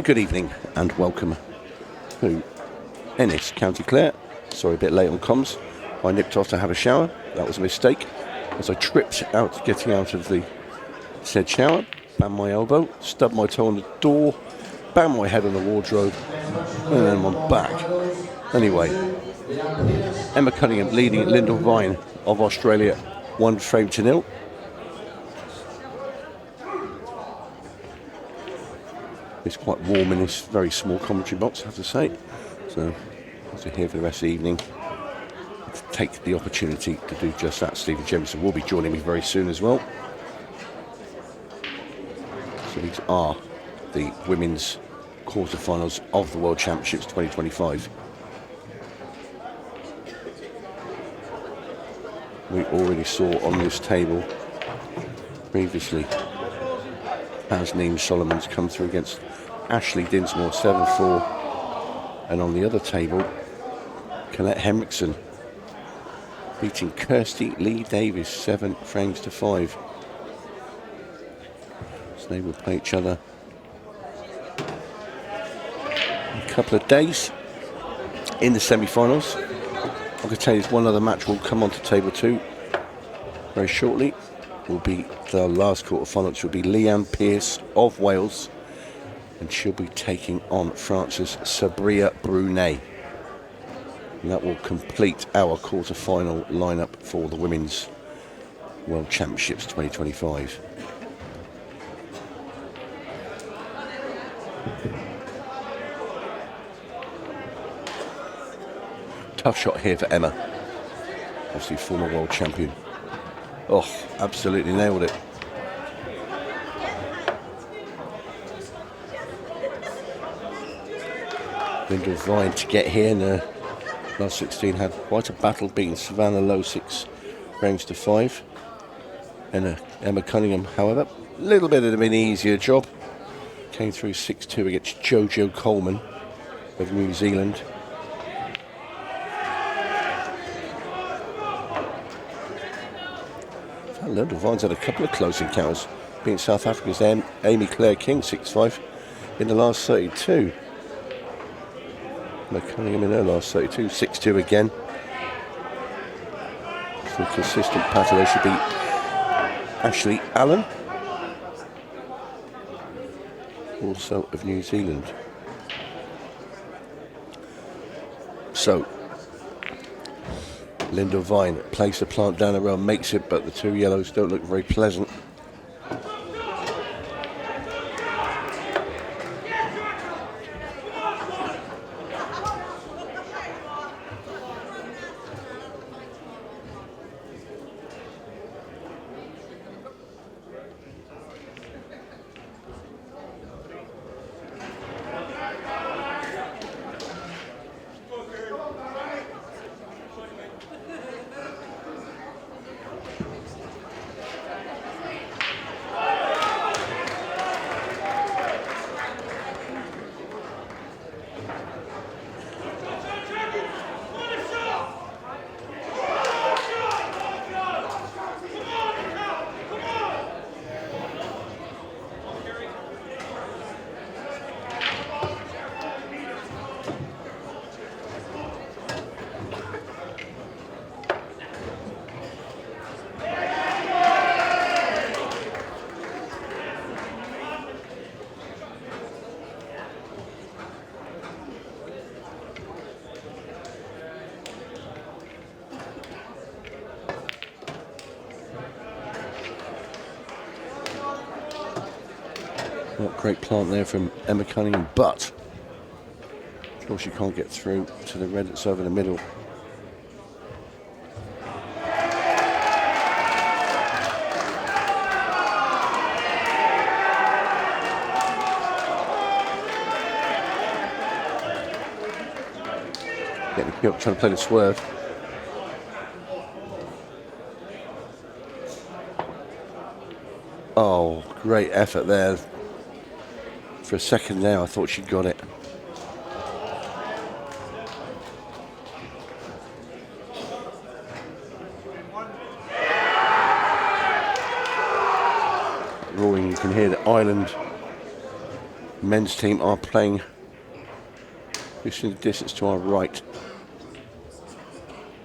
Good evening and welcome to Ennis, County Clare. Sorry, a bit late on comms. I nipped off to have a shower. That was a mistake. As I tripped out, getting out of the said shower, banged my elbow, stubbed my toe on the door, banged my head on the wardrobe, and then I'm back. Anyway, Emma Cunningham leading Lyndall Vine of Australia 1-0. It's quite warm in this very small commentary box, I have to say. So, as we're here for the rest of the evening, to take the opportunity to do just that. Stephen Jemison will be joining me very soon as well. So these are the women's quarterfinals of the World Championships 2025. We already saw on this table previously as 𝗪𝗁 come through against Ashley Dinsmore 7-4, and on the other table Colette Henriksen beating Kirsty Lee Davis 7 frames to 5. So they will play each other in a couple of days in the semi-finals. I can tell you one other match will come onto table 2 very shortly. Will be the last quarter-final, which will be Leanne Pearce of Wales, and she'll be taking on France's Sabrina Brunet. And that will complete our quarter-final lineup for the Women's World Championships 2025. Tough shot here for Emma, obviously former world champion. Oh, absolutely nailed it. Lyndall Vine to get here in the last 16 had quite a battle, beating Savannah Lowe 6 frames to 5. And Emma Cunningham, however, a little bit of an easier job. Came through 6-2 against Jojo Coleman of New Zealand. Lyndall Vine's had a couple of close encounters, beating South Africa's Amy Claire King 6-5 in the last 32. Emma Cunningham in her last 32, 6-2 again. Some consistent pattern. They should beat Ashley Allen, also of New Zealand. So, Lyndall Vine plays the plant down the rail, makes it, but the two yellows don't look very pleasant. Not great plant there from Emma Cunningham, but of course she can't get through to the red that's over the middle. Getting the up, trying to play the swerve. Oh, great effort there. For a second there, I thought she'd got it. Roaring, you can hear the island Men's team are playing just in the distance to our right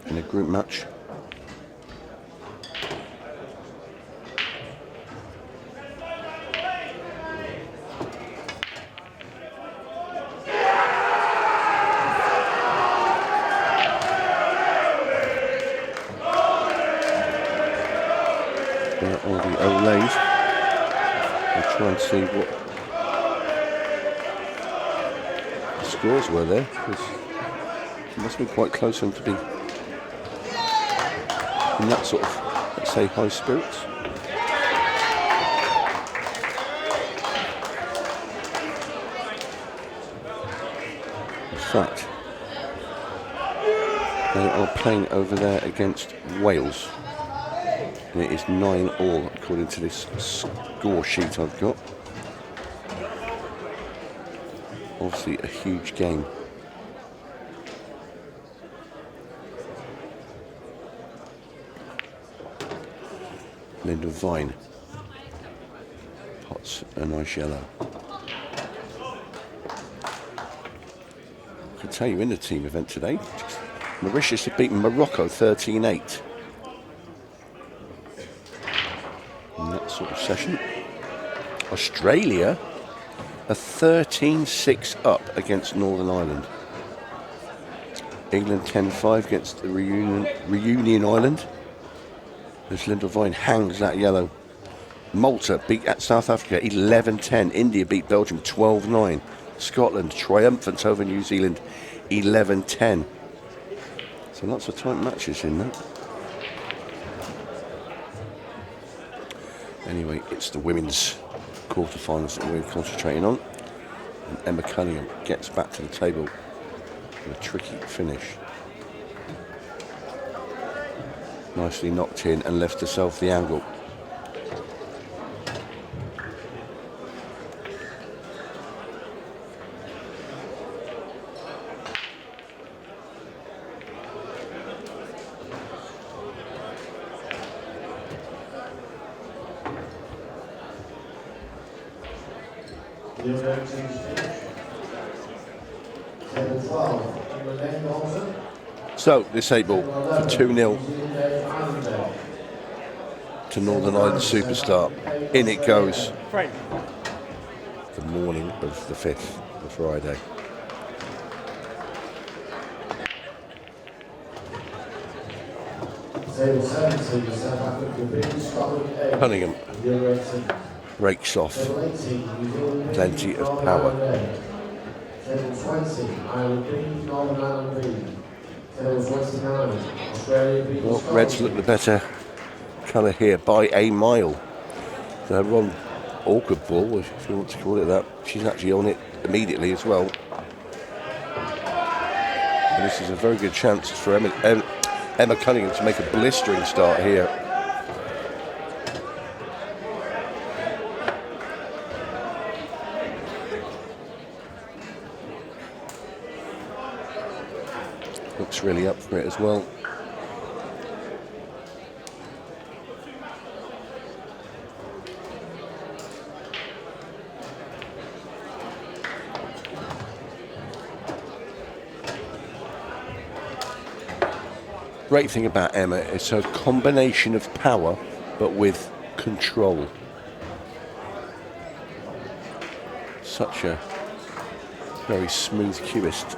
in a group match. All the Olays. We'll try and see what the scores were there, because it must be quite close for them to be in that sort of, let's say, high spirits. In fact, they are playing over there against Wales. And it is 9-all according to this score sheet I've got. Obviously a huge game. Lyndall Vine pots a nice yellow. I can tell you in the team event today, Mauritius have beaten Morocco 13-8. Sort of session. Australia are 13-6 up against Northern Ireland. England 10-5 against the Reunion Island. As Lyndall Vine hangs that yellow. Malta beat at South Africa 11-10. India beat Belgium 12-9. Scotland triumphant over New Zealand 11-10. So lots of tight matches in that. Anyway, it's the women's quarterfinals that we're concentrating on. And Emma Cunningham gets back to the table with a tricky finish. Nicely knocked in and left herself the angle. So, this 8-ball for 2-0 to Northern Ireland Superstar. In it goes. The morning of the 5th, the Friday. Cunningham rakes off plenty of power. Well, Reds look the better colour here by a mile. The 𝗏𝗏𝗃𝗏𝗏, if you want to call it that, she's actually on it immediately as well. And this is a very good chance for Emma Cunningham to make a blistering start here. Looks really up for it as well. Great thing about Emma is her combination of power but with control. Such a very smooth cueist.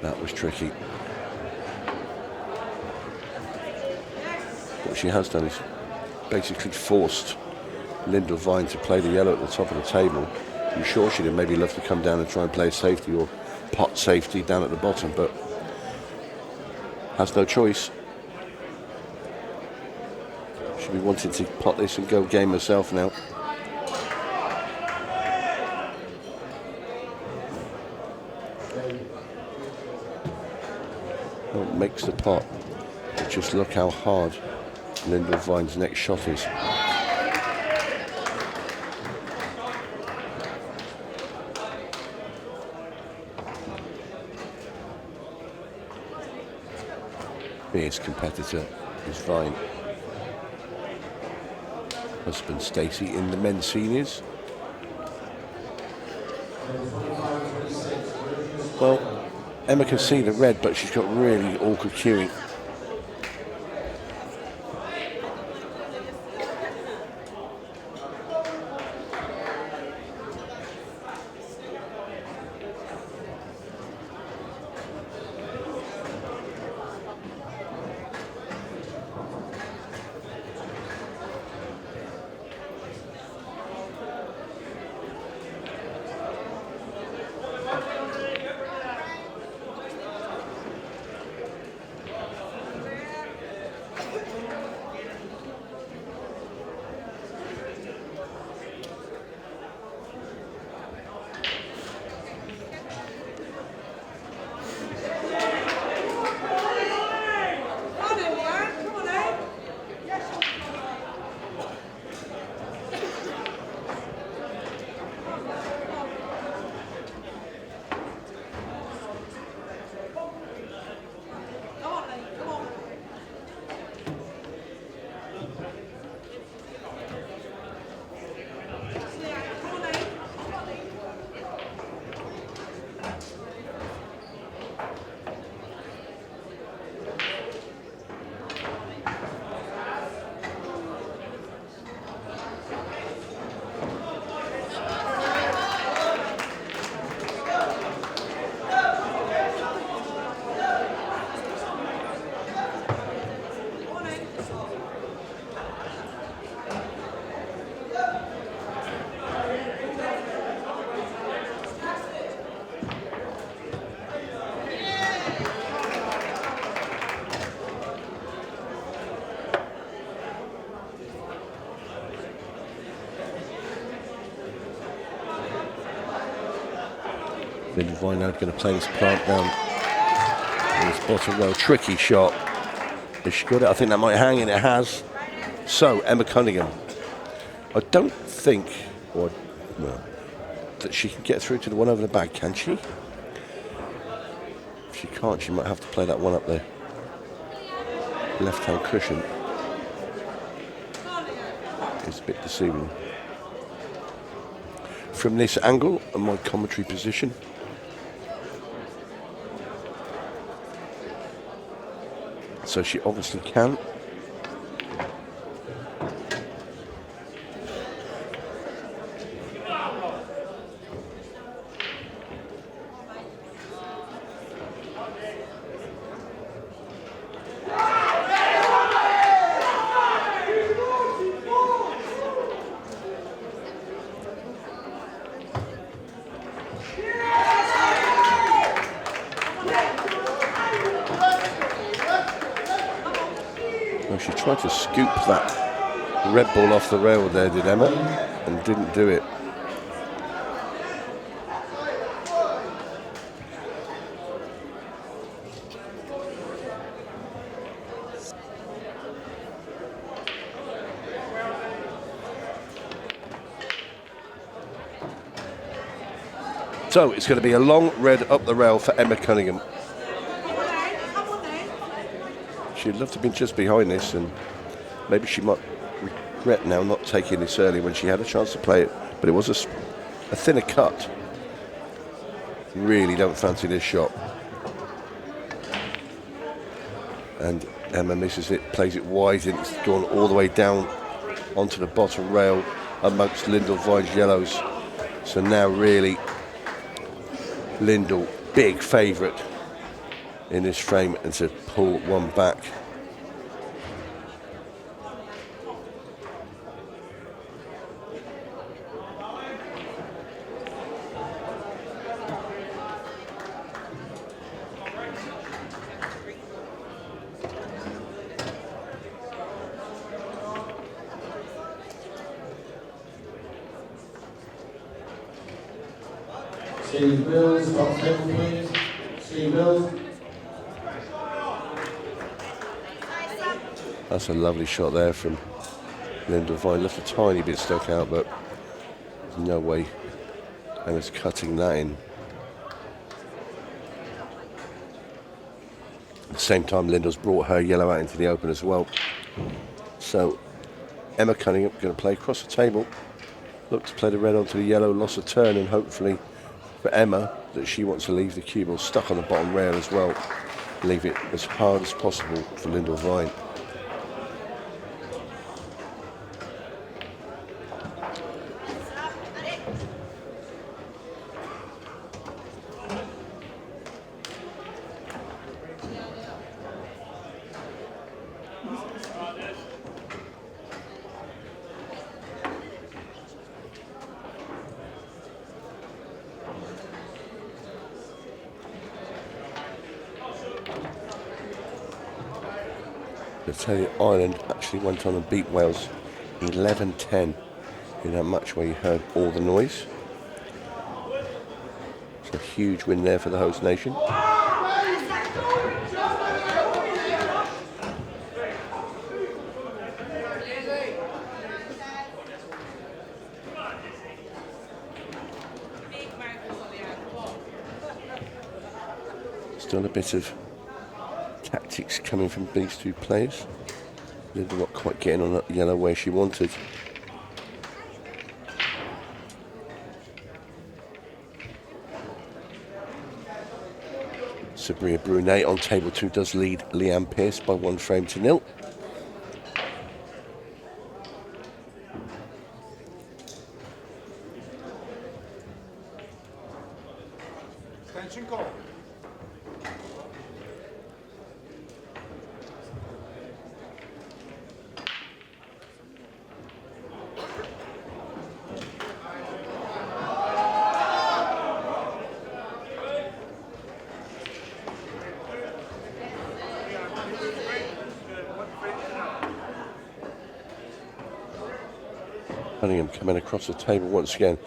That was tricky. What she has done is basically forced Lyndall Vine to play the yellow at the top of the table. I'm sure she'd have maybe loved to come down and try and play safety or pot safety down at the bottom, but has no choice. She'll be wanting to pot this and go game herself now. Well, makes the pot. But just look how hard Lyndall Vine's next shot is. fierce competitor is Vine. Husband 𝗡𝗃𝗃 in the men's seniors. Well, Emma can see the red, but she's got really awkward cueing. Lyndall Vine now going to play this plant down in this bottom row. Tricky shot. Has she got it? I think that might hang, and it has. So, Emma Cunningham. I don't think that she can get through to the one over the bag, can she? If she can't, she might have to play that one up there. Left-hand cushion. It's a bit deceiving. From this angle and my commentary position, so she obviously can. She tried to scoop that red ball off the rail there, did Emma, and didn't do it. So it's going to be a long red up the rail for Emma Cunningham. She'd love to have been just behind this, and maybe she might regret now not taking this early when she had a chance to play it. But it was a thinner cut. Really don't fancy this shot. And Emma misses it, plays it wide, and it's gone all the way down onto the bottom rail amongst Lyndall Vine's yellows. So now really Lyndall, big favourite in this frame, and to pull one back. Steve Mills, top table please. Steve Mills. That's a lovely shot there from Lyndall Vine. Left a tiny bit stuck out, but there's no way Emma's cutting that in. same time, Lyndall's brought her yellow out into the open as well. So Emma Cunningham going to play across the table. Look to play the red onto the yellow, lost a turn, and hopefully for Emma that she wants to leave the cue ball stuck on the bottom rail as well. Leave it as hard as possible for Lyndall Vine. I tell you, Ireland actually went on and beat Wales 11-10 in that match where you heard all the noise. It's a huge win there for the host nation. Still a bit of tactics coming from these two players. Lyndall not quite getting on that yellow where she wanted. Sabrina Brunet on table 2 does lead Leanne Pearce by 1 frame to 0. Attention call. Cunningham coming across the table once again.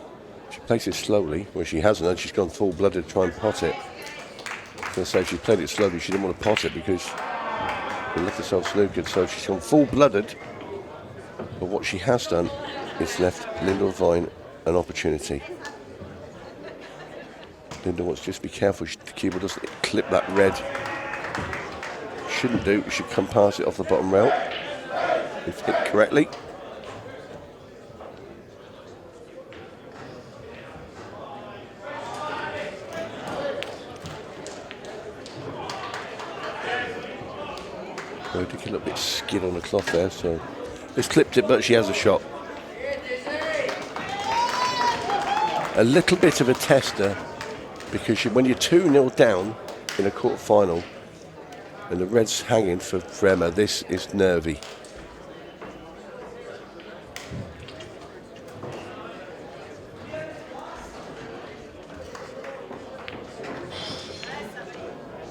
She plays it slowly, where she hasn't, and she's gone full-blooded to try and pot it. I was going to say, if she played it slowly, she didn't want to pot it because she left herself snookered. So she's gone full-blooded. But what she has done is left Lyndall Vine an opportunity. Lyndall wants to just be careful the cue doesn't clip that red. Shouldn't do, should come past it off the bottom rail if hit correctly. I did get a little bit skid on the cloth there, so it's clipped it, but she has a shot. A little bit of a tester, because when you're 2-0 down in a quarter-final and the red's hanging for Emma, this is nervy.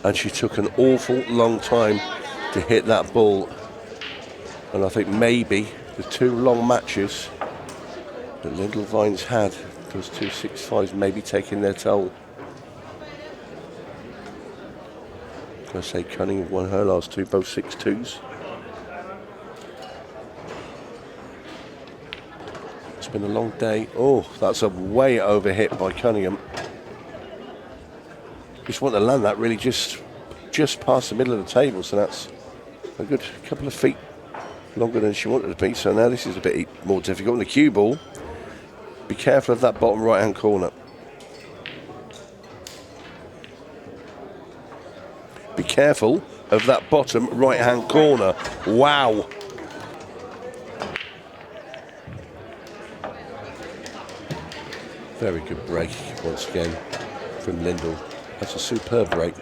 And she took an awful long time to hit that ball, and I think maybe the 2 long matches that Lyndall Vine's had, those 2 6-5s maybe taking their toll. I say Cunningham won her last 2, both 6-2s. It's been a long day. Oh, that's a way over hit by Cunningham. Just want to land that really just past the middle of the table, so that's a good couple of feet longer than she wanted to be. So now this is a bit more difficult. And the cue ball, be careful of that bottom right hand corner. Be careful of that bottom right hand corner. Wow. Very good break once again from Lyndall. That's a superb break.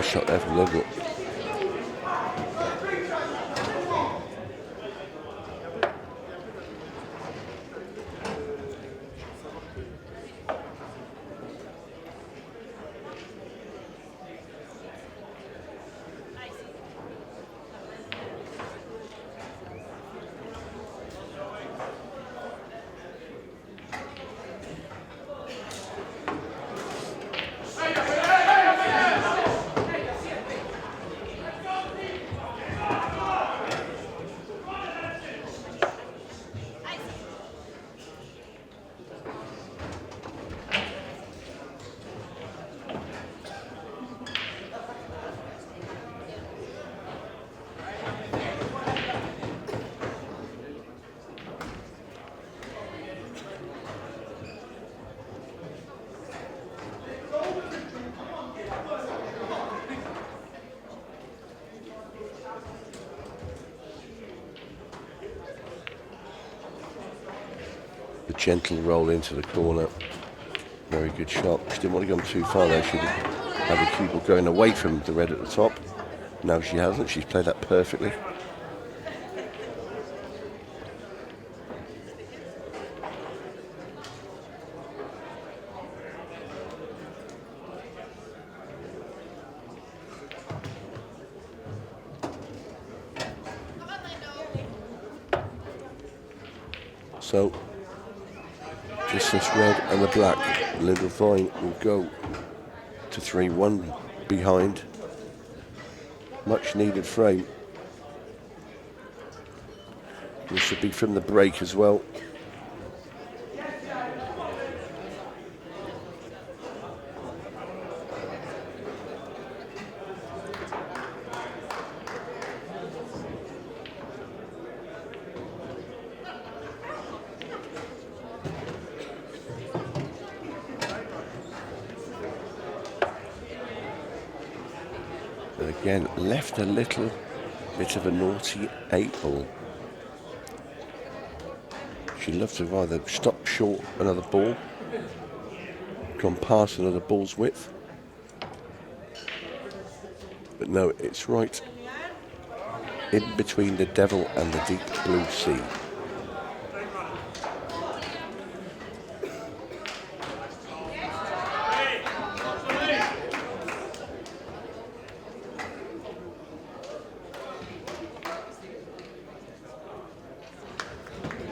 Nice shot there from Lyndall. The gentle roll into the corner. Very good shot. She didn't want to go too far though. She had the cue ball going away from the red at the top. Now she hasn't. She's played that perfectly. So, just this red and the black, Lyndall Vine will go to 3-1 behind. Much needed frame. This should be from the break as well. Again, left a little bit of a naughty 8-ball. She'd love to have either stopped short another ball, gone past another ball's width. But no, it's right in between the devil and the deep blue sea.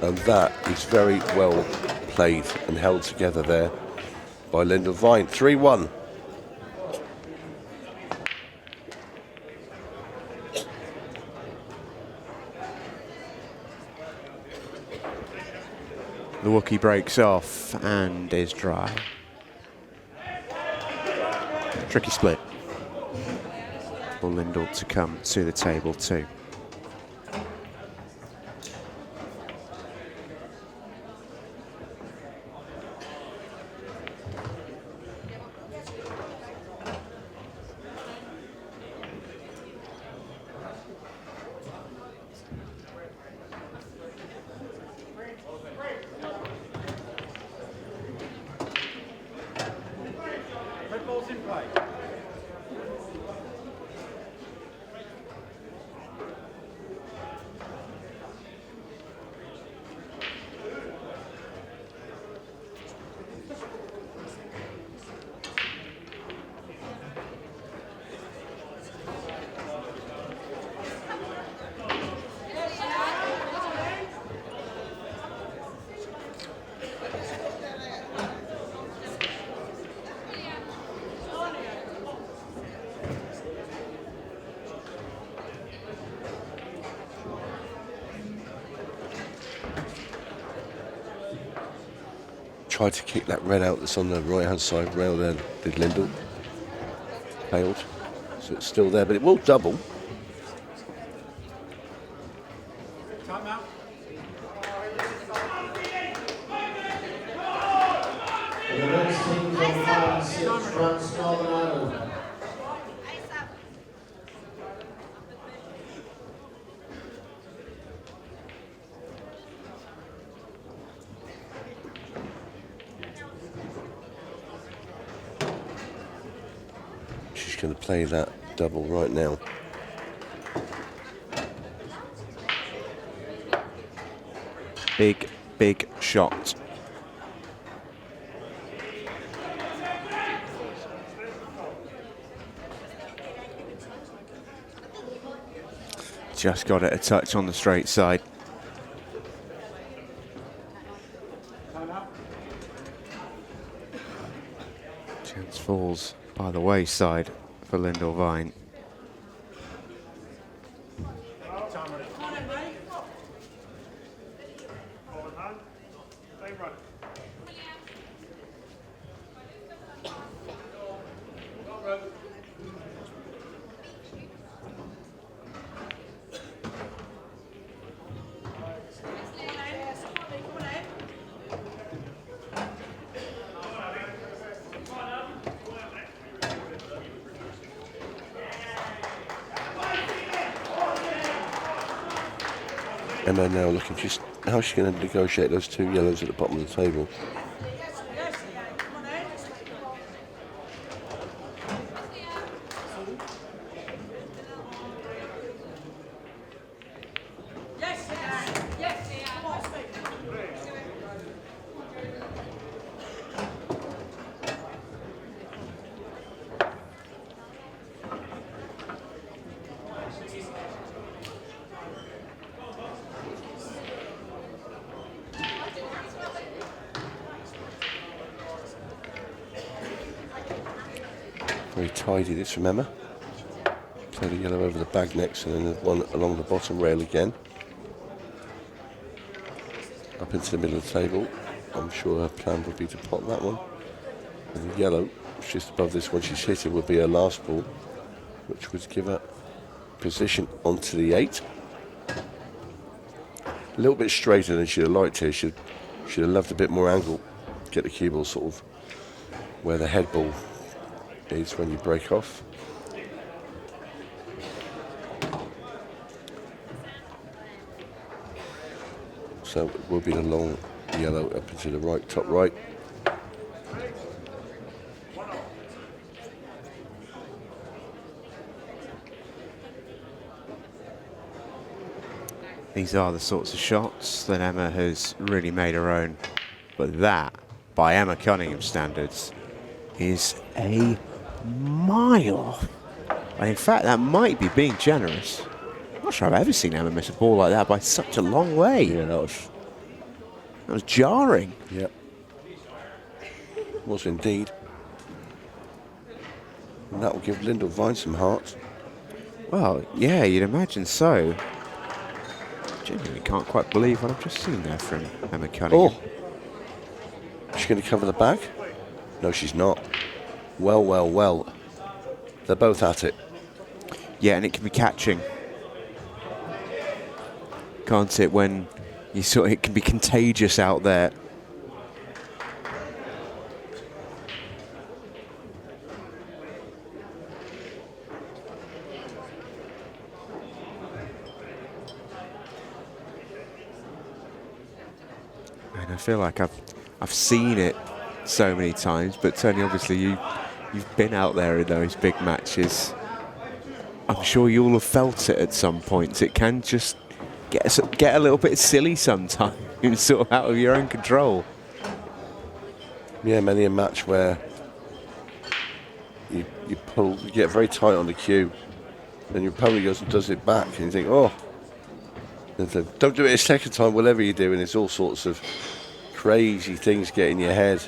And that is very well played and held together there by Lyndall Vine. 3-1. The Wookiee breaks off and is dry. Tricky split for Lyndall to come to the table too. Red ball's in play. Tried to kick that red out that's on the right hand side rail there, did Lyndall. Failed. So it's still there, but it will double. Time out. The next team from 5-6 France Northern Ireland. She's going to play that double right now. Big, big shot. Just got it a touch on the straight side. Chance falls by the wayside for Lyndall Vine. Emma now looking just how she's going to negotiate those two yellows at the bottom of the table. Very tidy this from Emma. Play the yellow over the bag next and then the one along the bottom rail again. Up into the middle of the table. I'm sure her plan would be to pot that one. And the yellow, just above this one she's hitting, would be her last ball, which would give her position onto the 8. A little bit straighter than she'd have liked here. She'd have loved a bit more angle. Get the cue ball sort of where the head ball is when you break off. So it will be the long yellow up into the right, top right. These are the sorts of shots that Emma has really made her own. But that, by Emma Cunningham standards, is a mile off. And in fact, that might be being generous. I'm not sure I've ever seen Emma miss a ball like that by such a long way. Yeah, that was jarring. Yep. Was indeed. And that will give Lyndall Vine some heart. Well, yeah, you'd imagine so. Genuinely can't quite believe what I've just seen there from Emma Cunningham. Oh! She's going to cover the bag? No, she's not. Well, well, well. They're both at it. Yeah, and it can be catching. Can't it, when you sort of, it can be contagious out there. And I feel like I've seen it so many times, but Tony, obviously you've been out there in those big matches. I'm sure you all have felt it at some points. It can just get a little bit silly sometimes, sort of out of your own control. Yeah, many a match where you get very tight on the cue, then your opponent goes and does it back, and you think, oh, don't do it a second time, whatever you do, and it's all sorts of crazy things get in your head.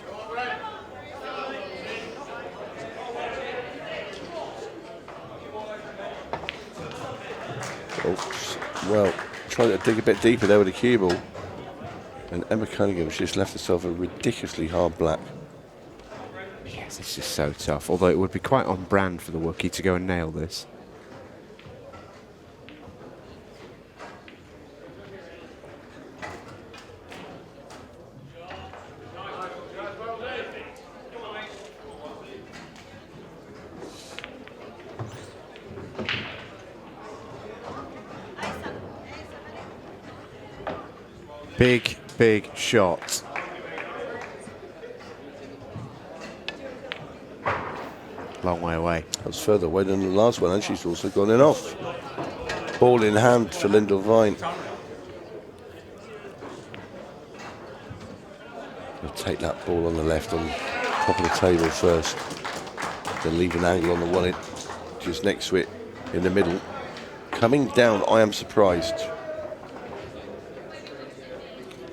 Oh, well, trying to dig a bit deeper there with the cue ball. And Emma Cunningham's just left herself a ridiculously hard black. Yes, it's just so tough. Although it would be quite on brand for the 𝗏𝗏𝗃 to go and nail this. Big, big shot. Long way away. That was further away than the last one, and she's also gone in off. Ball in hand for Lyndall Vine. We'll take that ball on the left on top of the table first. Then leave an angle on the wallet just next to it in the middle. Coming down, I am surprised.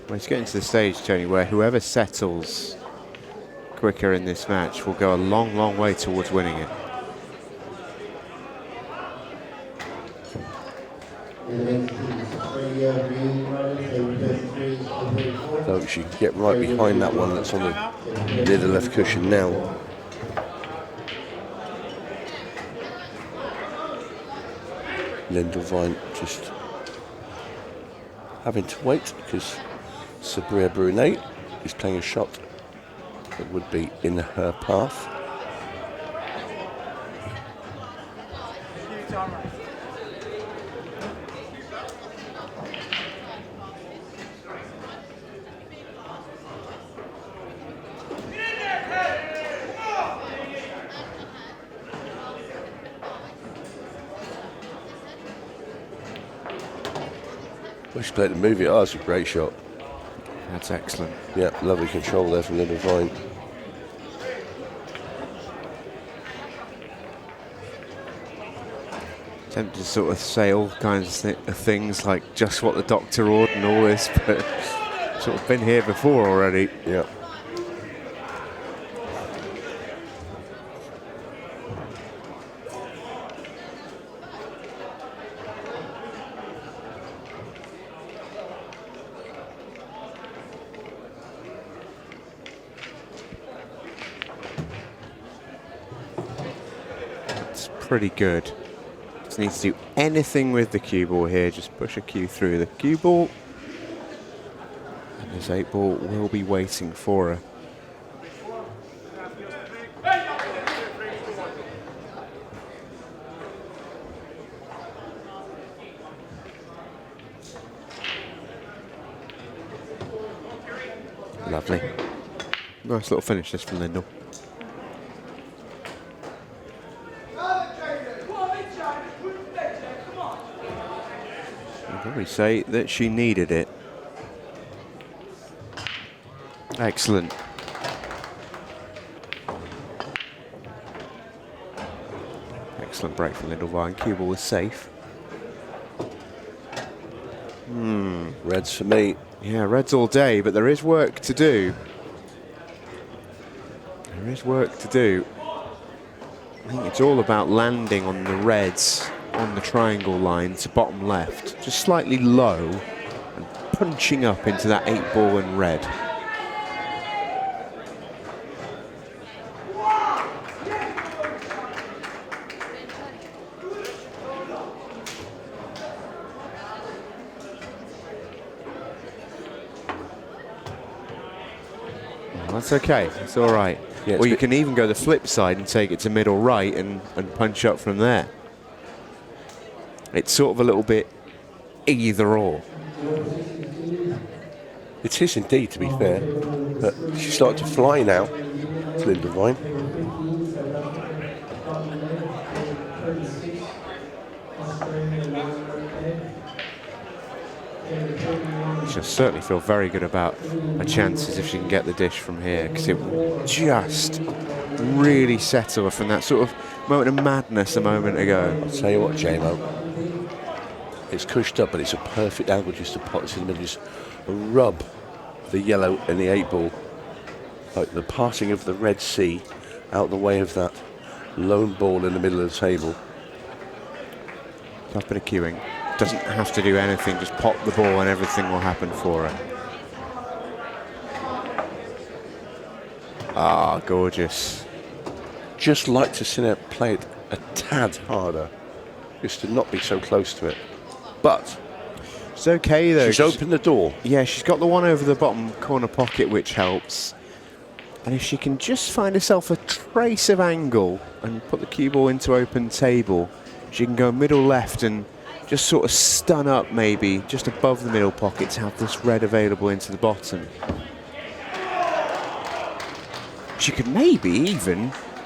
Well, it's getting to the stage, Tony, where whoever settles quicker in this match will go a long, long way towards winning it. So she can get right behind that one that's on the near the left cushion now. Lyndall Vine just having to wait because 𝗧𝗪𝗏𝗏 is playing a shot that would be in her path. Well, she played the movie. Oh, that's a great shot. That's excellent. Yeah, lovely control there from Lyndall Vine. Tempted to sort of say all kinds of things like just what the doctor ordered and all this, but sort of been here before already. Yeah. Pretty good. Just needs to do anything with the cue ball here. Just push a cue through the cue ball. And this 8-ball will be waiting for her. Lovely. Nice little finish this from Lyndall. We say that she needed it. Excellent. Excellent break from Lyndall Vine. Cue ball was safe. Reds for me. Yeah, reds all day, but there is work to do. There is work to do. I think it's all about landing on the reds on the triangle line to bottom left, just slightly low, and punching up into that 8-ball in red. Well, that's okay, it's all right. Yeah, or you can even go the flip side and take it to middle right and punch up from there. It's sort of a little bit either or. It is indeed, to be fair. But she's starting to fly now, Lyndall Vine. She'll certainly feel very good about her chances if she can get the dish from here, because it will just really settle her from that sort of moment of madness a moment ago. I'll tell you what, JMO. It's cushed up, but it's a perfect angle just to pot this in the middle. Just rub the yellow and the 8-ball, like the passing of the red C, out the way of that lone ball in the middle of the table. Tough bit of cueing. Doesn't have to do anything, just pop the ball and everything will happen for her. Ah, gorgeous. Just like to see her play it a tad harder, just to not be so close to it. But it's okay though. She's opened the door. Yeah, she's got the one over the bottom corner pocket, which helps. And if she can just find herself a trace of angle and put the cue ball into open table, she can go middle left and just sort of stun up maybe just above the middle pocket to have this red available into the bottom. She could maybe even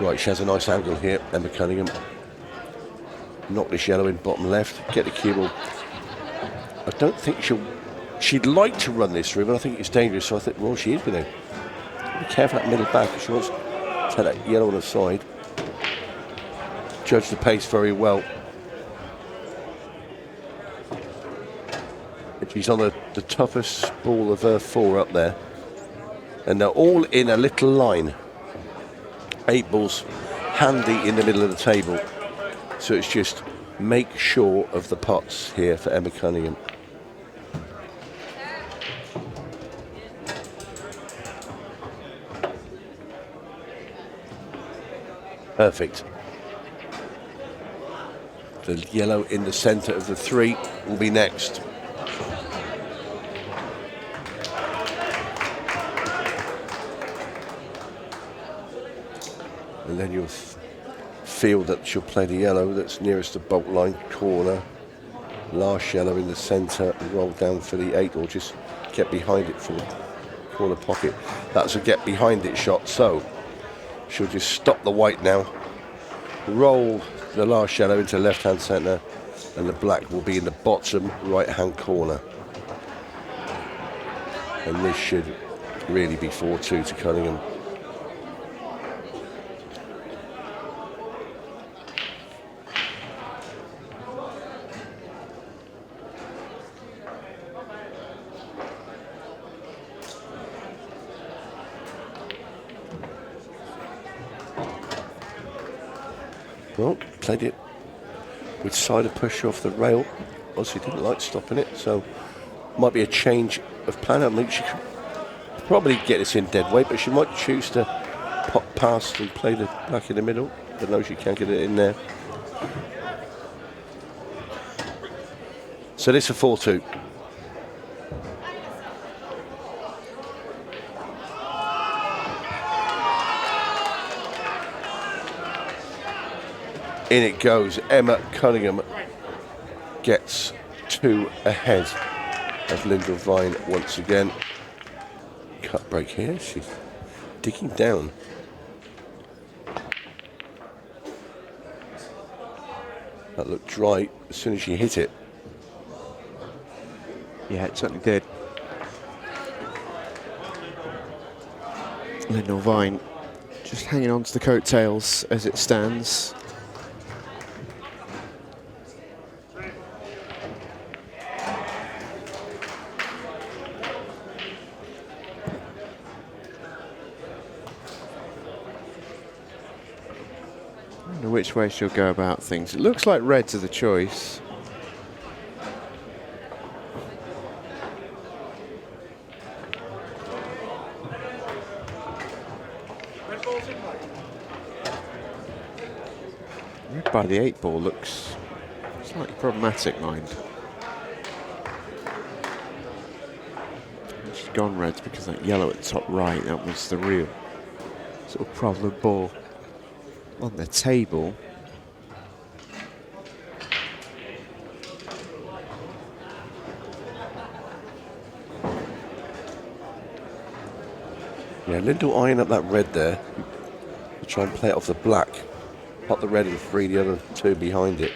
Right, she has a nice angle here, Emma Cunningham. Knock this yellow in bottom left, get the cue ball. I don't think she'd like to run this through, but I think it's dangerous, so I think, well, she is going to. Be careful that middle back, she wants to take that yellow on the side. Judge the pace very well. She's on the toughest ball of her four up there. And they're all in a little line. 8 balls handy in the middle of the table. So it's just make sure of the pots here for Emma Cunningham. Perfect. The yellow in the centre of the 3 will be next. And then you'll feel that she'll play the yellow that's nearest the bolt line corner. Last yellow in the centre, roll down for the 8 or just get behind it for the corner pocket. That's a get behind it shot, so she'll just stop the white now, roll the last yellow into left hand centre, and the black will be in the bottom right hand corner. And this should really be 4-2 to Cunningham. Well, played it with side of push off the rail. Obviously didn't like stopping it, so might be a change of plan. I think she could probably get this in dead weight, but she might choose to pop past and play the black in the middle. But no, she can't get it in there. So this is a 4-2. In it goes. Emma Cunningham gets 2 ahead of Lyndall Vine once again. Cut break here. She's digging down. That looked dry as soon as she hit it. Yeah, it certainly did. Lyndall Vine just hanging on to the coattails as it stands. which way she'll go about things. It looks like reds are the choice. Red ball's in play. Red by the 8-ball looks slightly problematic, mind. She's gone reds because that yellow at the top right, that was the real sort of problem ball on the table. Yeah, Lyndall eyeing up that red there to try and play it off the black. Pop the red and free the other two behind it.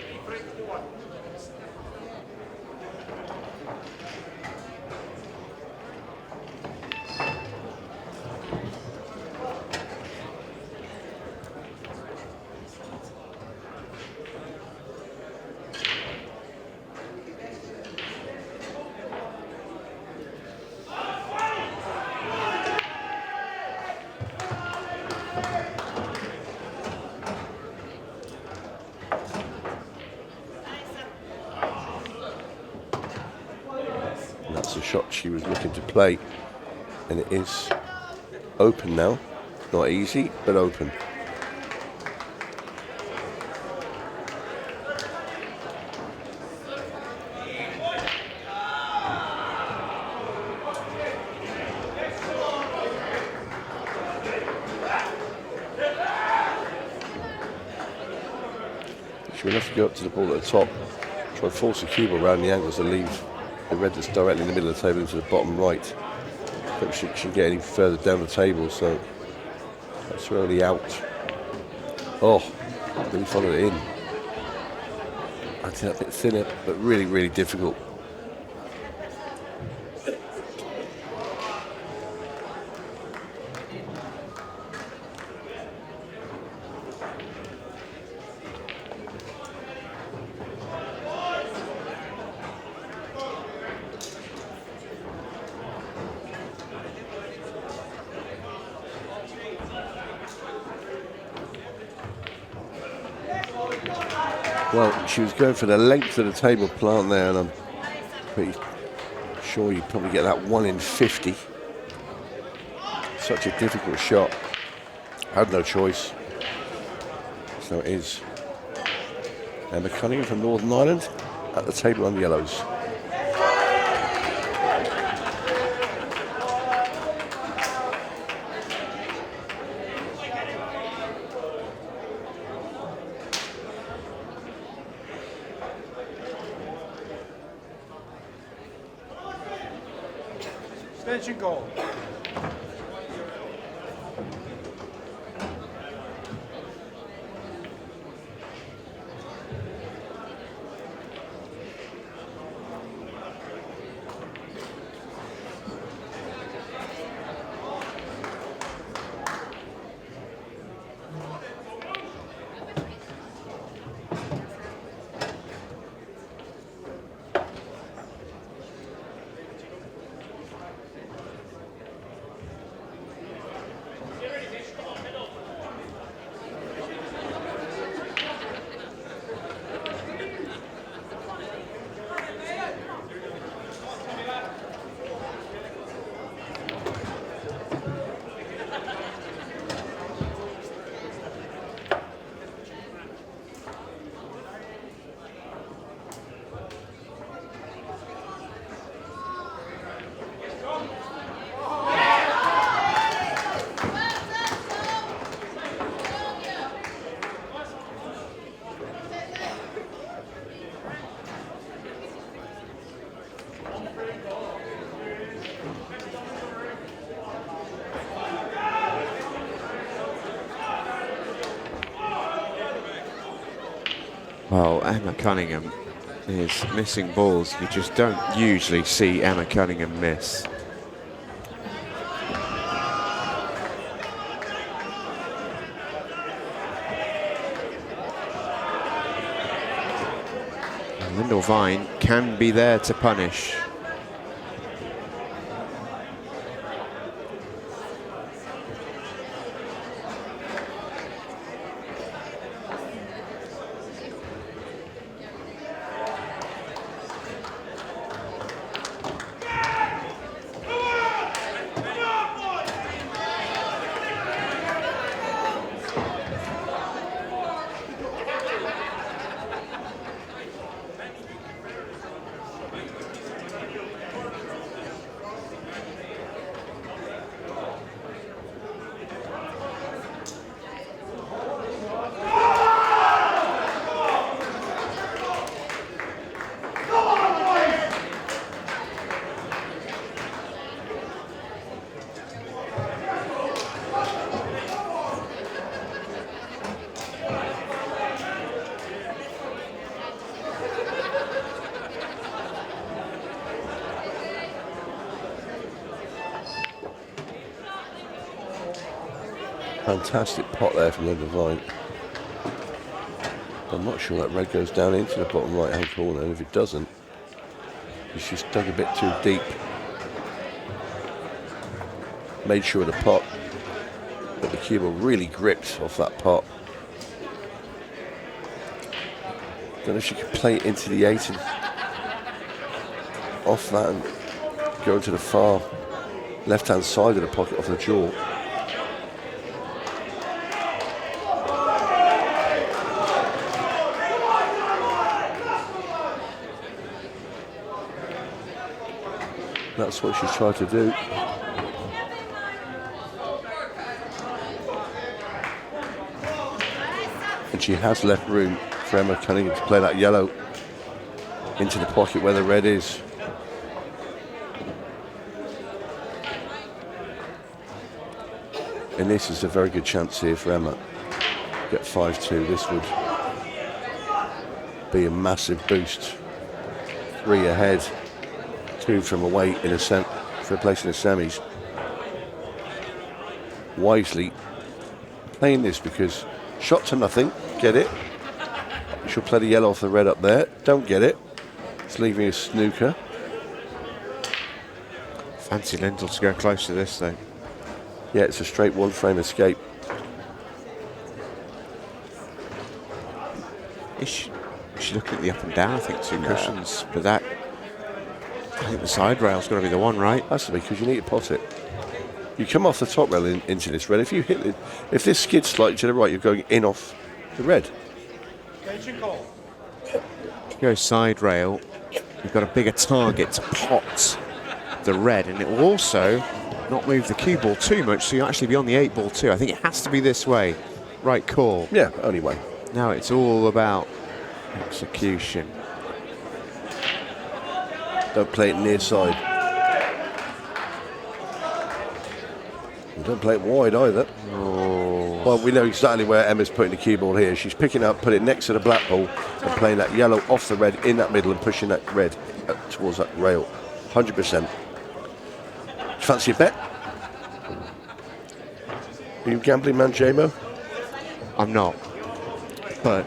That's the shot she was looking to play, and it is open now. Not easy, but open. She will have to go up to the ball at the top, try and force a cube around the angles and leave the red that's directly in the middle of the table into the bottom right. I don't think she can get any further down the table, so that's really out. Oh, really followed it in. I think a bit thinner, but really, really difficult. Well, she was going for the length of the table plant there, and I'm pretty sure you'd probably get that 1 in 50. Such a difficult shot. Had no choice. So it is Emma Cunningham from Northern Ireland at the table on yellows. Extension goal. Well, Emma Cunningham is missing balls. You just don't usually see Emma Cunningham miss. And Lyndall Vine can be there to punish. Fantastic pot there from Lyndall Vine. I'm not sure that red goes down into the bottom right hand corner, and if it doesn't, he's just dug a bit too deep. Made sure the pot, but the cue ball really gripped off that pot. Don't know if she could play it into the 8 and off that and go to the far left hand side of the pocket off the jaw. That's what she's tried to do. And she has left room for Emma Cunningham to play that yellow into the pocket where the red is. And this is a very good chance here for Emma. Get 5-2. This would be a massive boost. 3 ahead. 2 from away in a for a place in the semis. Wisely playing this because shot to nothing, get it. She'll play the yellow off the red up there. Don't get it. It's leaving a snooker. Fancy Lyndall to go close to this though. Yeah, it's a straight 1 frame escape. Is she looking at the up and down? I think 2 cushions, but that. I think the side rail's got to be the one, right? Has to be, because you need to pot it. You come off the top rail into this red. If you hit it, if this skids slightly to the right, you're going in off the red. Attention call. If you go side rail, you've got a bigger target to pot the red, and it will also not move the cue ball too much, so you'll actually be on the 8 ball too. I think it has to be this way. Right call. Yeah, only way. Now it's all about execution. Don't play it near side. And don't play it wide either. Oh. Well, we know exactly where Emma's putting the cue ball here. She's picking up, putting it next to the black ball and playing that yellow off the red in that middle and pushing that red towards that rail. 100%. Fancy a bet? Are you a gambling man, JMO? I'm not, but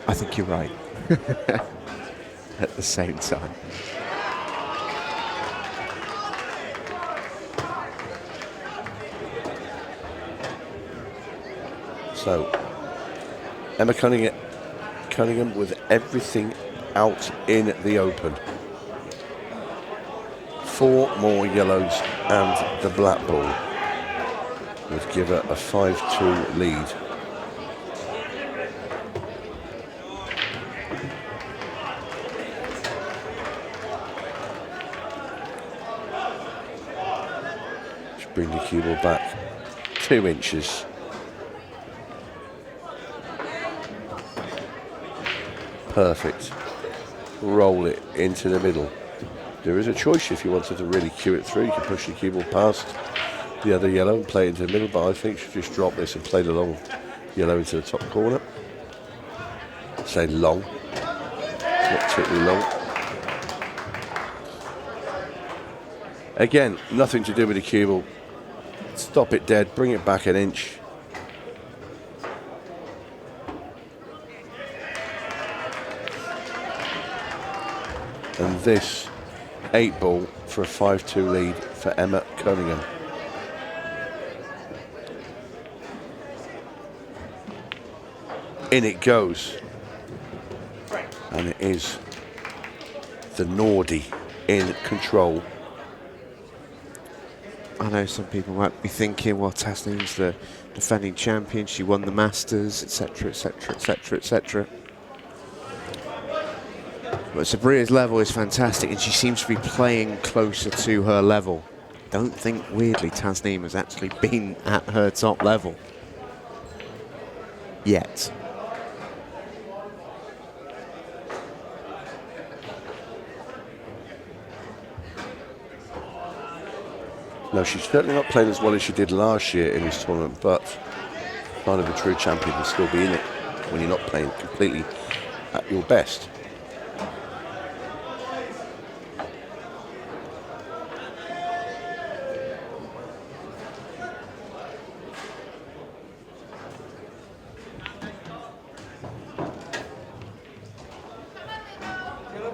I think you're right at the same time. So, Emma Cunningham with everything out in the open. 4 more yellows and the black ball would give her a 5-2 lead. Just bring the cue ball back 2 inches. Perfect. Roll it into the middle. There is a choice if you wanted to really cue it through. You can push the cue ball past the other yellow and play it into the middle, but I think you should just drop this and play the long yellow into the top corner. Say long, not particularly long. Again, nothing to do with the cue ball. Stop it dead, bring it back 1 inch. And this 8 ball for a 5-2 lead for Emma Cunningham. In it goes. And it is the 𝗨𝗫 in control. I know some people might be thinking, well, Tasneem's the defending champion, she won the Masters, etc., etc., etc., etc. But Sabria's level is fantastic, and she seems to be playing closer to her level. Don't think, weirdly, Tasneem has actually been at her top level yet. No, she's certainly not playing as well as she did last year in this tournament, but kind of a true champion can still be in it when you're not playing completely at your best.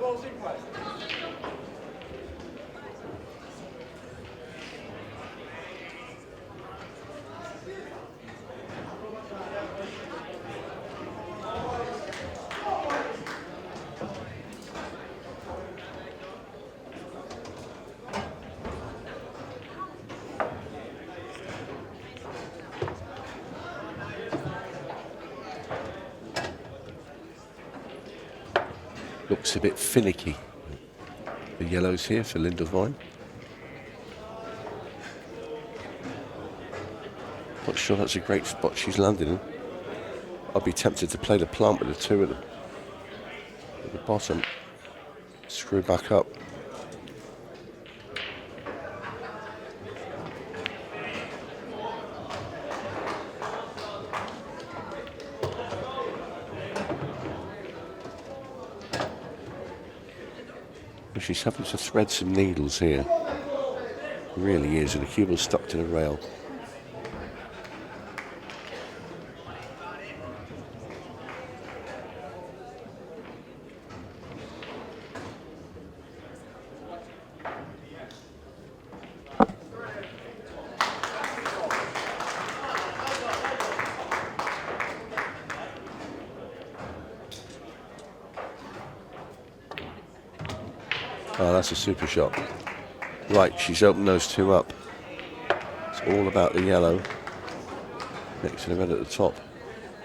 balls in play. Looks a bit finicky. The yellows here for Lyndall Vine. Not sure that's a great spot she's landed in. I'd be tempted to play the plant with the two of them at the bottom. Screw back up. She's having to thread some needles here. It really is, and the cue ball's stuck to the rail. Oh, that's a super shot. Right, she's opened those two up. It's all about the yellow next to the red at the top.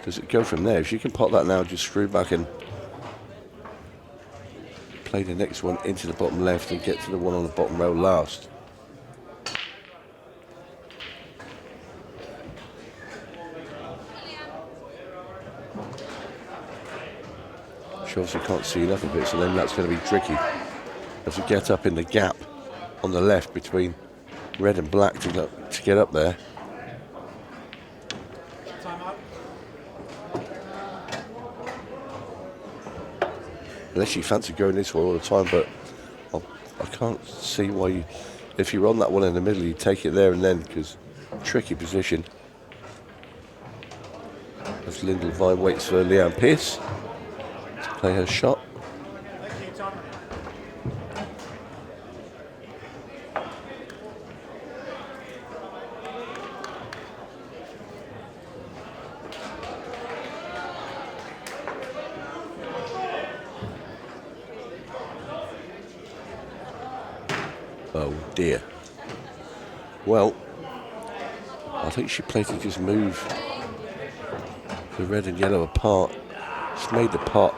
Does it go from there? If she can pop that now, just screw back and play the next one into the bottom left and get to the one on the bottom row last. She obviously can't see enough of it, so then that's going to be tricky. Have to get up in the gap on the left between red and black to get up there. Time out. Unless you fancy going this way all the time, but I can't see why you, if you're on that one in the middle, you take it there and then, because tricky position. As Lyndall Vine waits for 𝗨𝗪𝗱𝗄𝗃 to play her shot. Thank you, Tom. Oh dear. Well, I think she played to just move the red and yellow apart. She's made the pot.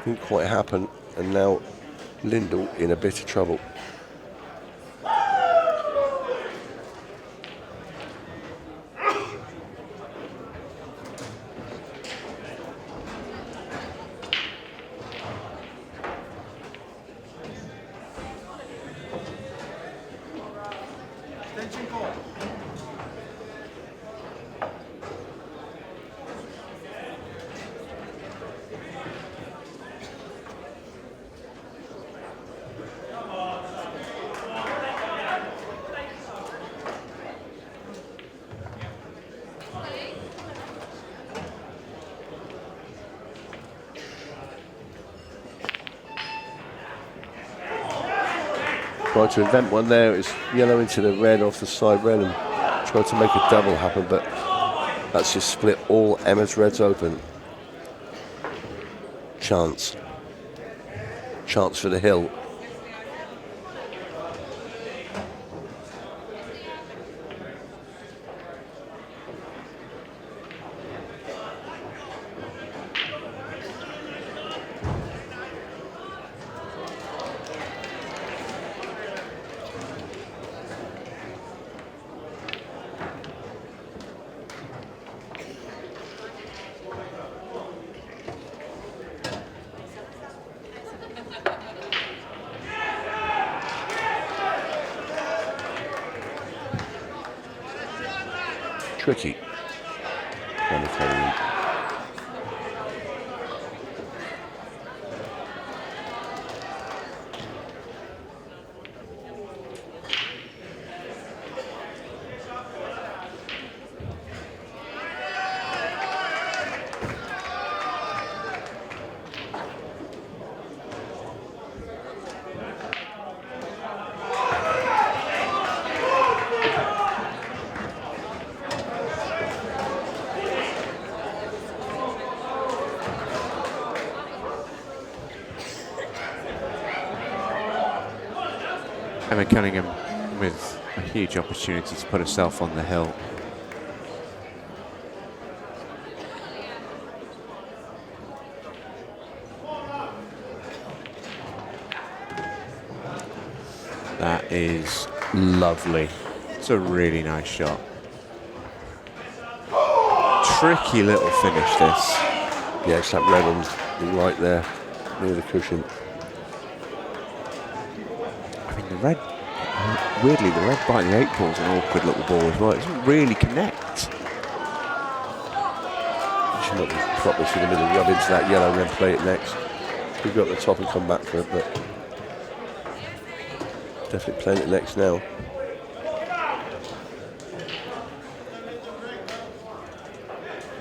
Didn't quite happen, and now Lyndall in a bit of trouble. Attention call. Tried to invent one there. It's yellow into the red off the side red and tried to make a double happen, but that's just split all Emma's reds open. Chance. Chance for the hill. Tricky. Emma Cunningham with a huge opportunity to put herself on the hill. That is lovely. It's a really nice shot. Tricky little finish, this. Yeah, it's that red one right there near the cushion. I mean, the red, weirdly, the red by the 8-ball's an awkward little ball as well. It doesn't really connect. She might be proper in the middle, rub into that yellow and then play it next. Could go up the top and come back for it, but definitely playing it next now.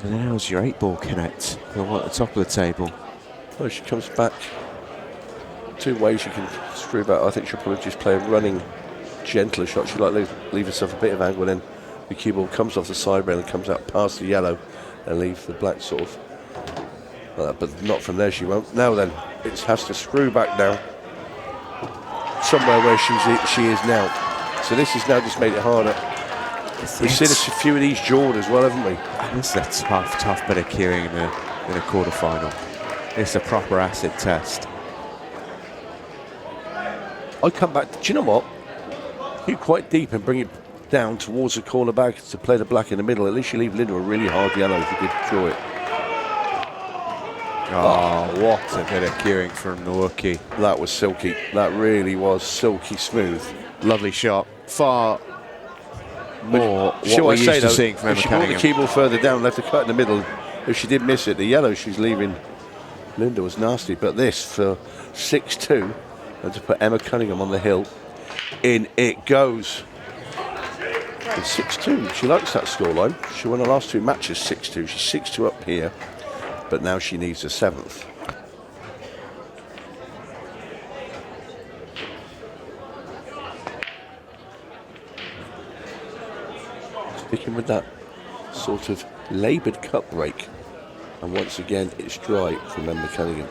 And how's your 8-ball connect? Well, at the top of the table. Well, she comes back. Two ways she can screw back. I think she'll probably just play a running, gentler shot. She'll like leave herself a bit of angle, and then the cue ball comes off the side rail and comes out past the yellow and leave the black sort of like that. But not from there, she won't. Now then, it has to screw back now. Somewhere where she is now. So this has now just made it harder. We've seen a few of these jawed as well, haven't we? And this is a tough bit of cueing in a quarter-final. It's a proper acid test. I come back. Do you know what? You quite deep and bring it down towards the corner back to play the black in the middle. At least you leave Lyndall a really hard yellow if you did draw it. Oh, what a bit of cueing from 𝗨𝘁𝗀𝗃𝗃. That was silky. That really was silky smooth. Lovely shot. Far more what Shall we're I used say, to though, seeing from if Emma she brought the Cunningham. cue ball further down, left the cut in the middle, if she did miss it, the yellow she's leaving Lyndall was nasty. But this for 6-2, and to put Emma Cunningham on the hill, in it goes. It's 6-2. She likes that scoreline. She won the last two matches 6-2. She's 6-2 up here, but now she needs a 7th. Sticking with that sort of laboured cut break, and once again it's dry from Emma Cunningham.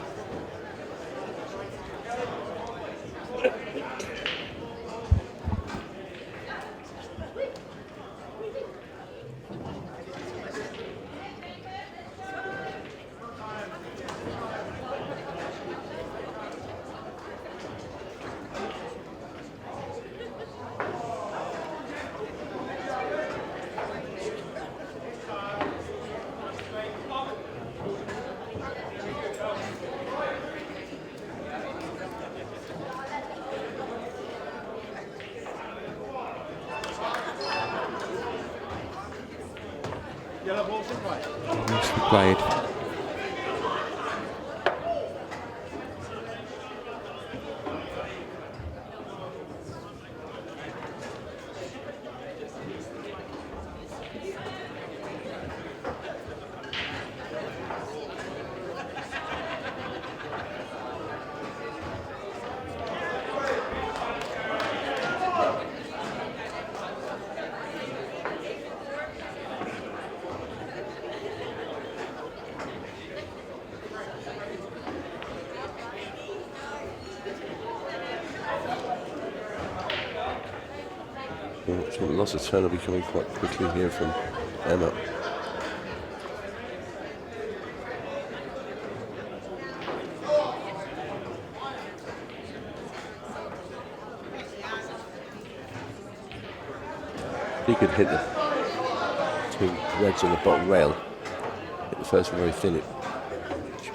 Yellow ball's in play. Nicely played. So lots of turn will be coming quite quickly here from Emma. He could hit the two reds on the bottom rail. Hit the first one very thin. She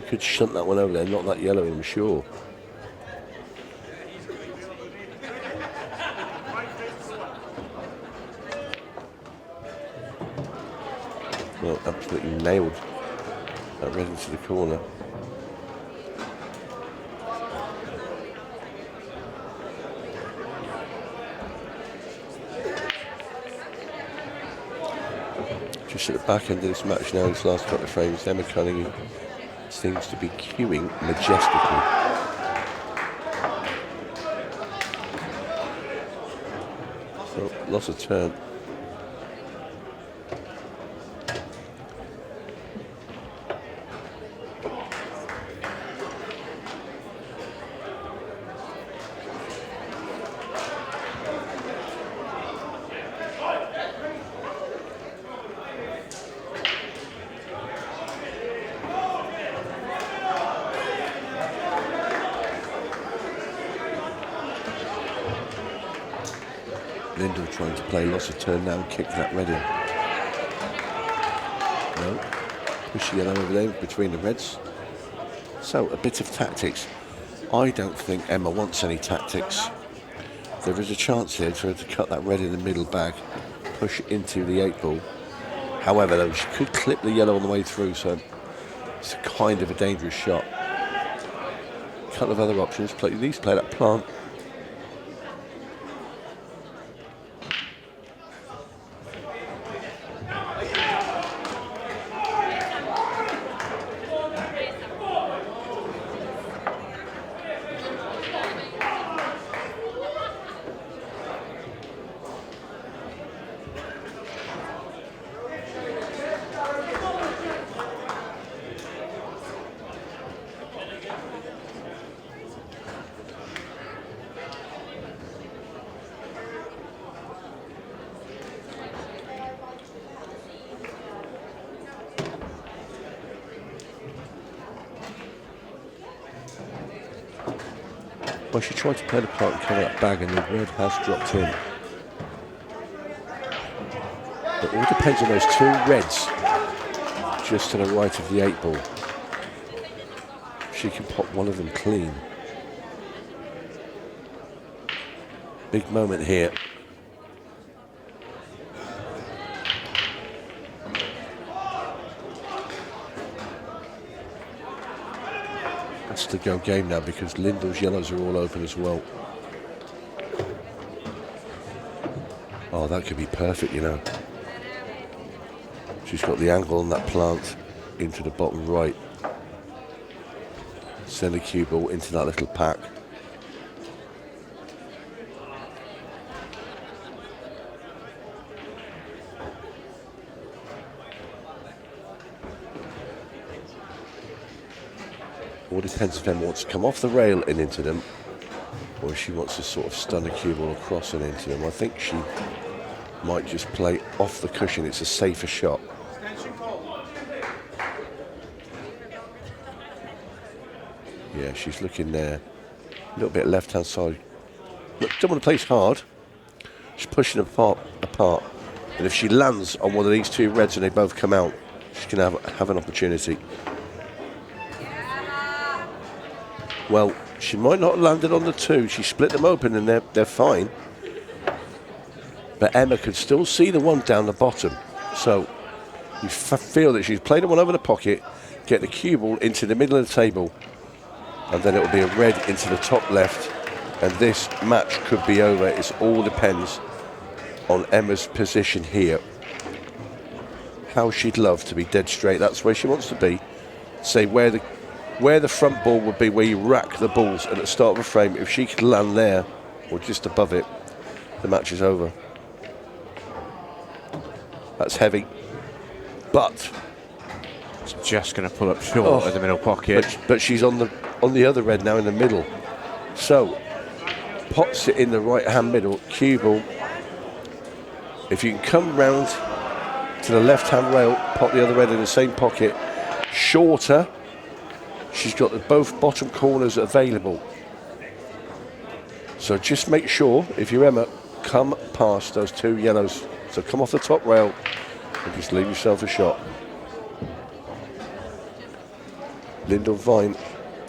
could shunt that one over there, not that yellow in, I'm sure. Well, absolutely nailed that red into the corner. Just at the back end of this match now, this last couple of frames, Emma Cunningham seems to be cueing majestically. So, lots of turn. Lyndall trying to play lots of turn now, kick that red in. No. Pushing it over there between the reds. So, a bit of tactics. I don't think Emma wants any tactics. There is a chance here for her to cut that red in the middle bag, push it into the 8-ball. However, though, she could clip the yellow on the way through, so it's a kind of a dangerous shot. A couple of other options. Please play that plant. Well, she tried to play the part and cover that bag, and the red has dropped in. It all depends on those two reds just to the right of the 8-ball. She can pop one of them clean. Big moment here. That's the go game now because Lyndall's yellows are all open as well. Oh, that could be perfect, you know. She's got the angle on that plant into the bottom right. Send a cue ball into that little pack. All depends if Emma wants to come off the rail and into them, or if she wants to sort of stun a cue ball across and into them. I think she might just play off the cushion. It's a safer shot. Yeah, she's looking there. A little bit left-hand side. Look, don't want to place hard. She's pushing apart. And if she lands on one of these two reds and they both come out, she's going to have an opportunity. Well, she might not have landed on the two. She split them open and they're fine. But Emma could still see the one down the bottom. So you feel that she's played the one over the pocket, get the cue ball into the middle of the table, and then it will be a red into the top left. And this match could be over. It all depends on Emma's position here. How she'd love to be dead straight. That's where she wants to be. Say where the front ball would be, where you rack the balls at the start of a frame. If she could land there or just above it, the match is over. That's heavy, but it's just going to pull up short at the middle pocket. But she's on the other red now in the middle. So pots it in the right hand middle, cue ball. If you can come round to the left hand rail, pop the other red in the same pocket, shorter. She's got both bottom corners available. So just make sure, if you're Emma, come past those two yellows. So come off the top rail and just leave yourself a shot. Lyndall Vine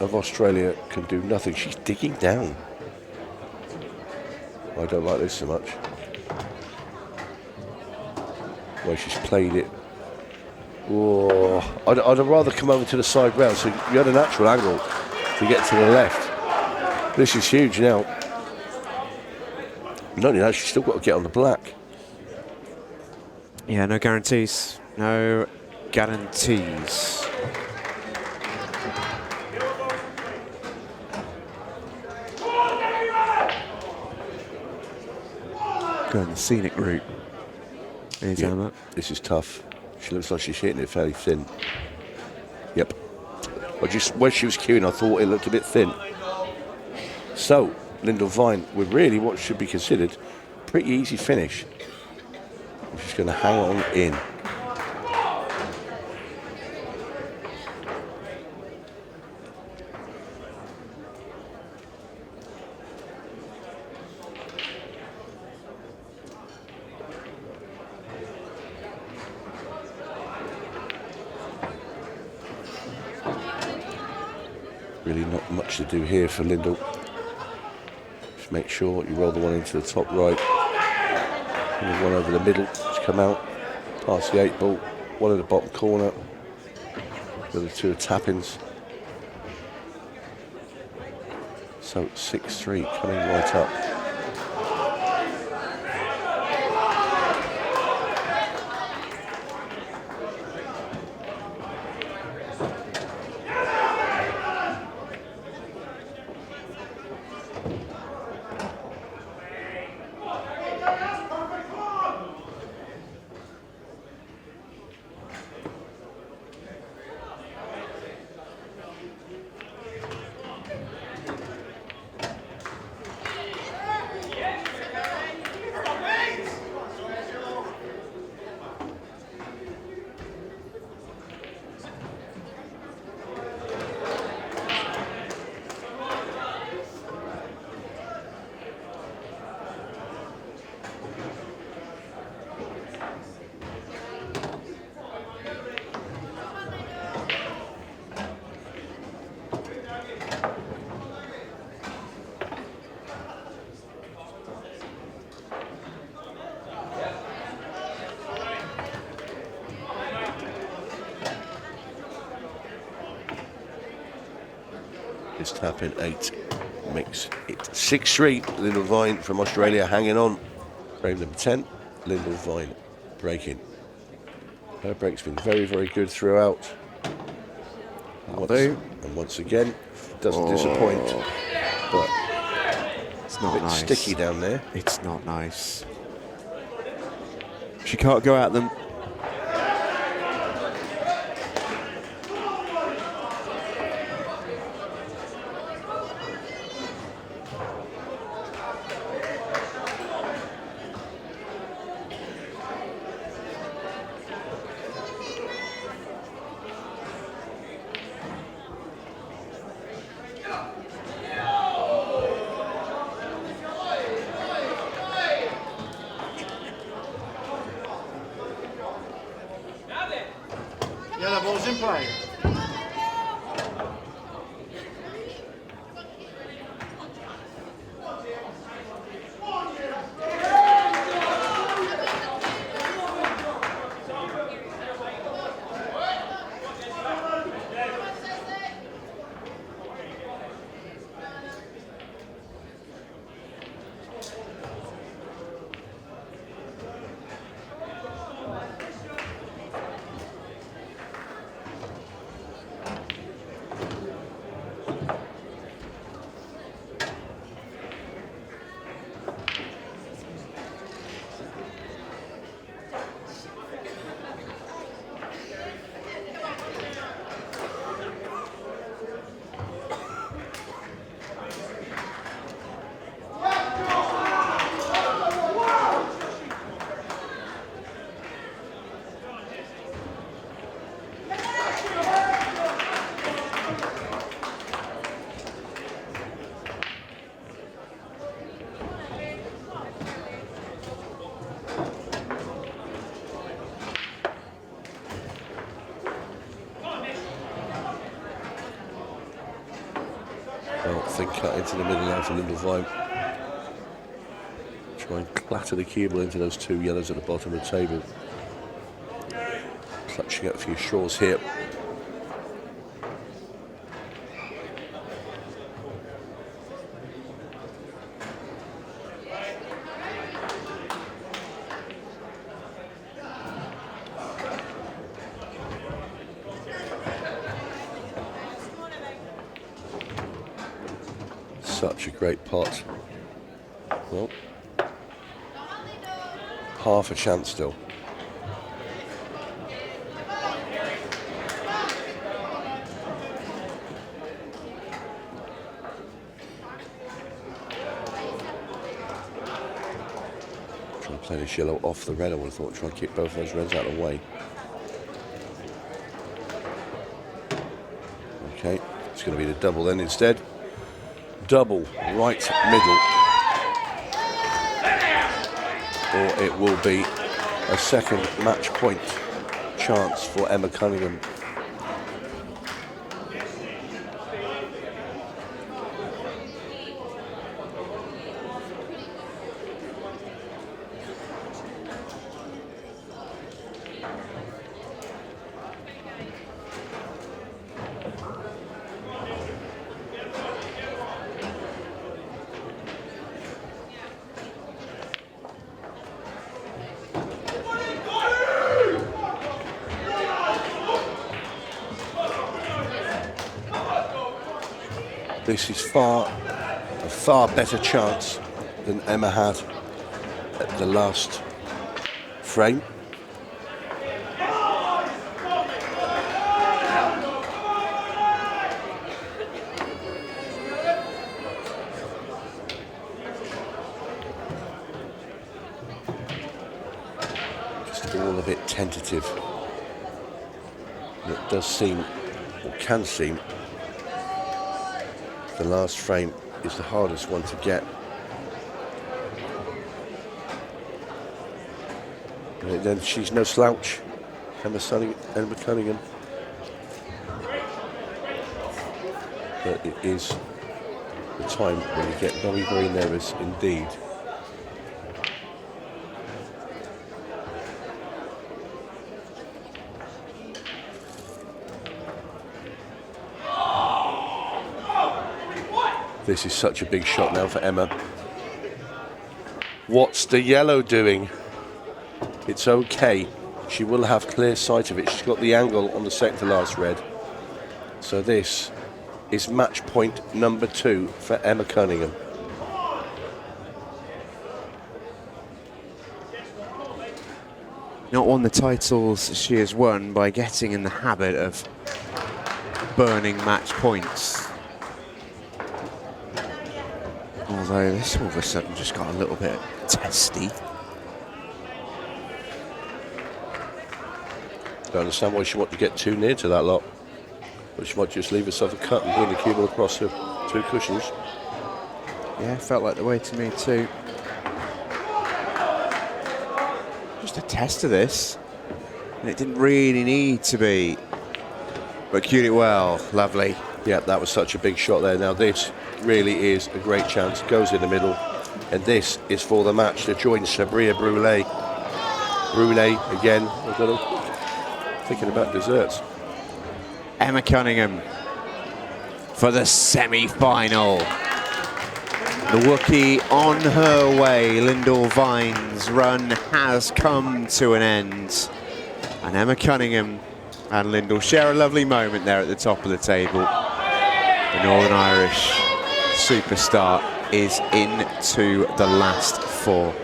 of Australia can do nothing. She's digging down. I don't like this so much. Well, she's played it. Oh, I'd rather come over to the side rail so you had a natural angle to get to the left. This is huge now. Not only that, she's still got to get on the black. Yeah, no guarantees. No guarantees. Going the scenic route. Here's Emma. This is tough. She looks like she's hitting it fairly thin. Yep. Just when she was queuing, I thought it looked a bit thin. So, Lyndall Vine with really what should be considered a pretty easy finish. She's going to hang on in. Really not much to do here for Lyndall. Just make sure you roll the one into the top right. And the one over the middle to come out. Past the 8 ball. One in the bottom corner. The other two are tap-ins. So 6-3 coming right up. This tap in 8 makes it 6-3. Lyndall Vine from Australia hanging on. Frame number 10, Lyndall Vine breaking. Her break's been very, very good throughout. And once again, doesn't disappoint. But it's not a bit nice. Sticky down there. It's not nice. She can't go at them. Yellow ball's in play. Well, thin cut into the middle now for Lyndall Vine. Try and clatter the cue ball into those two yellows at the bottom of the table. Clutching at a few straws here. Such a great pot. Well, half a chance still. Try and play this yellow off the red. I would have thought, try and keep both those reds out of the way. Okay, it's going to be the double then instead. Double right middle, or it will be a second match point chance for Emma Cunningham. This is a far better chance than Emma had at the last frame. Just all a bit tentative. And it does seem, or can seem, the last frame is the hardest one to get. And then she's no slouch, Emma Cunningham. But it is the time when you get very, very nervous indeed. This is such a big shot now for Emma. What's the yellow doing? It's okay. She will have clear sight of it. She's got the angle on the second to last red. So this is match point number 2 for Emma Cunningham. Not won the titles she has won by getting in the habit of burning match points. Although this all of a sudden just got a little bit testy. Don't understand why she wanted to get too near to that lot. But she might just leave herself a cut and bring the cue ball across her 2 cushions. Yeah, felt like the way to me too. Just a test of this. And it didn't really need to be. But cued it well, lovely. Yeah, that was such a big shot there. Now this really is a great chance. Goes in the middle. And this is for the match to join 𝗪𝗏𝗪𝗏. Brûlée again. I don't know. Thinking about desserts. Emma Cunningham for the semi-final. The Wookieee on her way. Lyndall Vine's run has come to an end. And Emma Cunningham and Lyndall share a lovely moment there at the top of the table. The Northern Irish superstar is into the last 4.